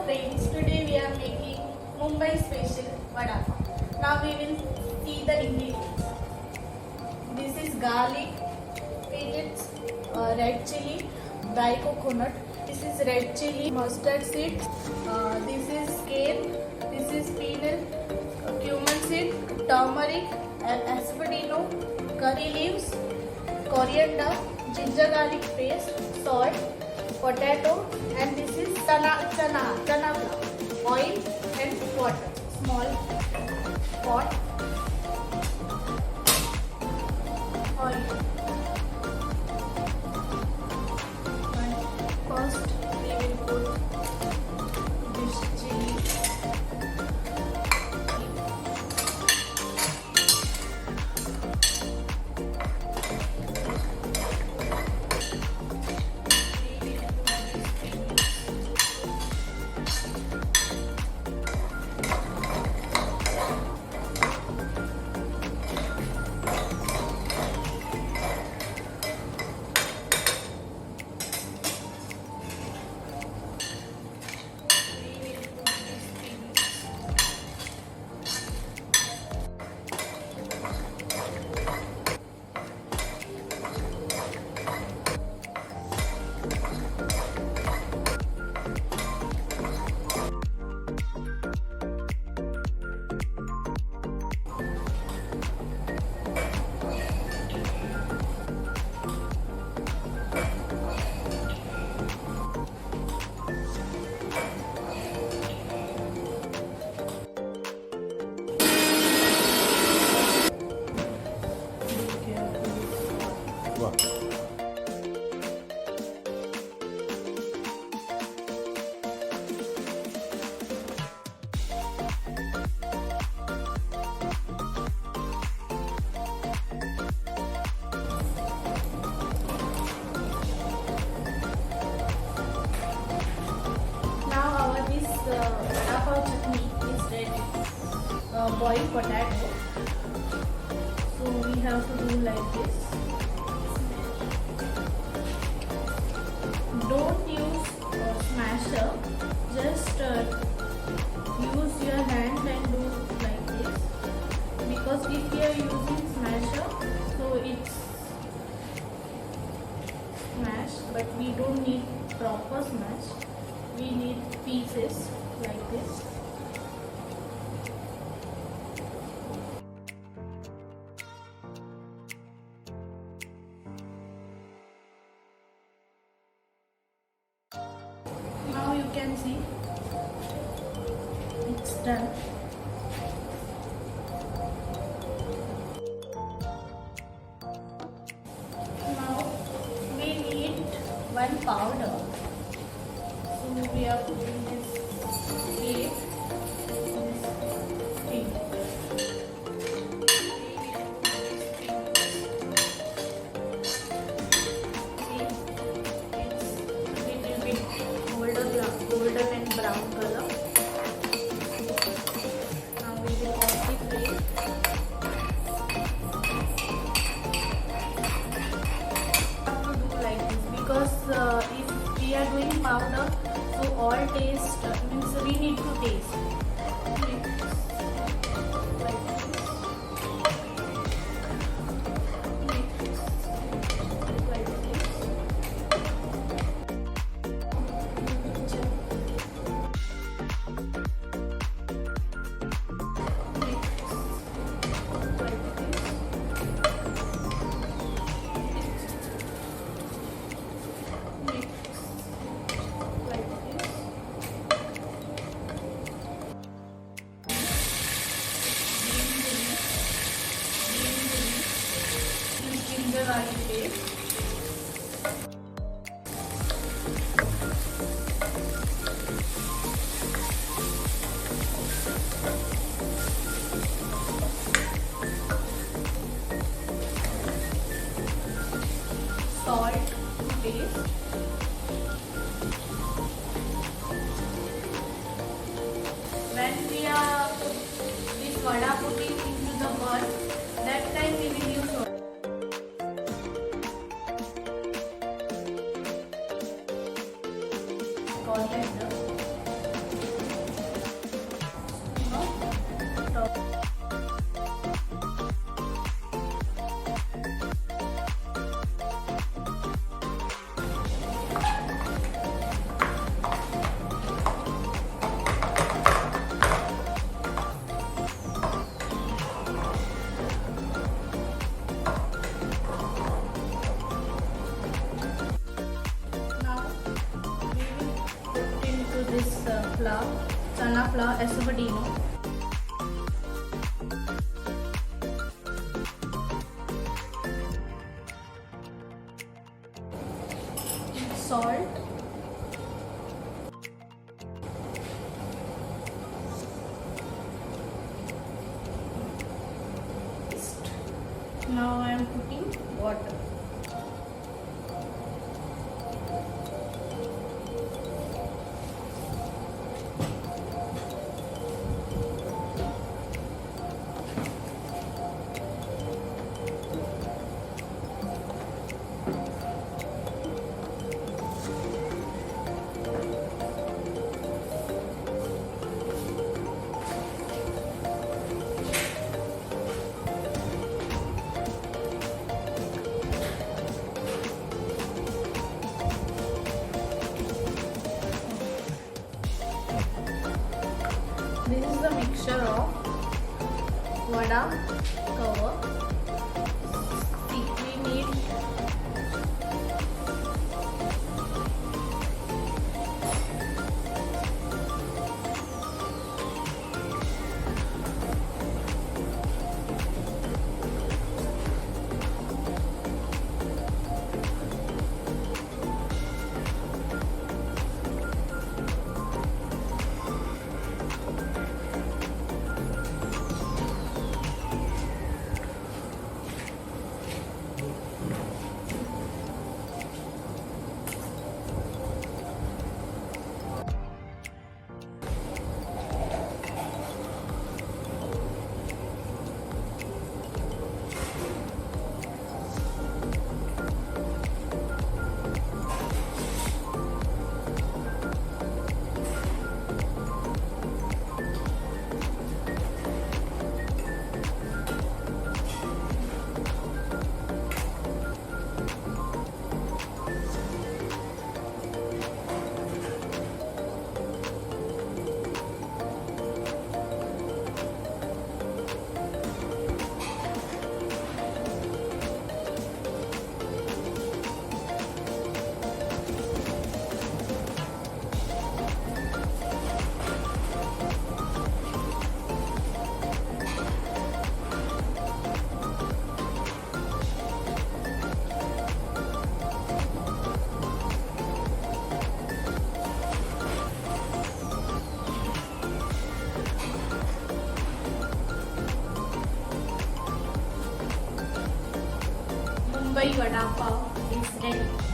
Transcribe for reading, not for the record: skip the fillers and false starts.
friends, today we are making Mumbai special Vada Pav. Now we will see the ingredients. This is garlic, peanuts, red chili, dry coconut. This is red chili, mustard seed. This is cane. This is peanut, cumin seed, turmeric, asphodino, curry leaves, coriander, ginger garlic paste, salt, potato, and this is chana flour, oil and water. Small pot, oil. And first we will put this chili. Vada Pav chutney is ready. Boiled potato. So we have to do like this. Don't use smasher. Just use your hand and do like this. Because if you are using smasher, so it's smash. But we don't need proper smash. We need pieces like this. Now you can see it's done. Now we need one powder. So we are putting this egg, this thing. It's little bit golden and brown color. Now we will off the flame. Have to do like this because if we are doing powder, so all taste means we need to taste. Ginger garlic paste. Salt to taste. When we are this vada putting into the bun, that time we will use salt. Coriander. flour, chana flour, espadino, salt, now I am putting water. This is the mixture of vada cover. See, we need Mumbai Vada Pav is ready.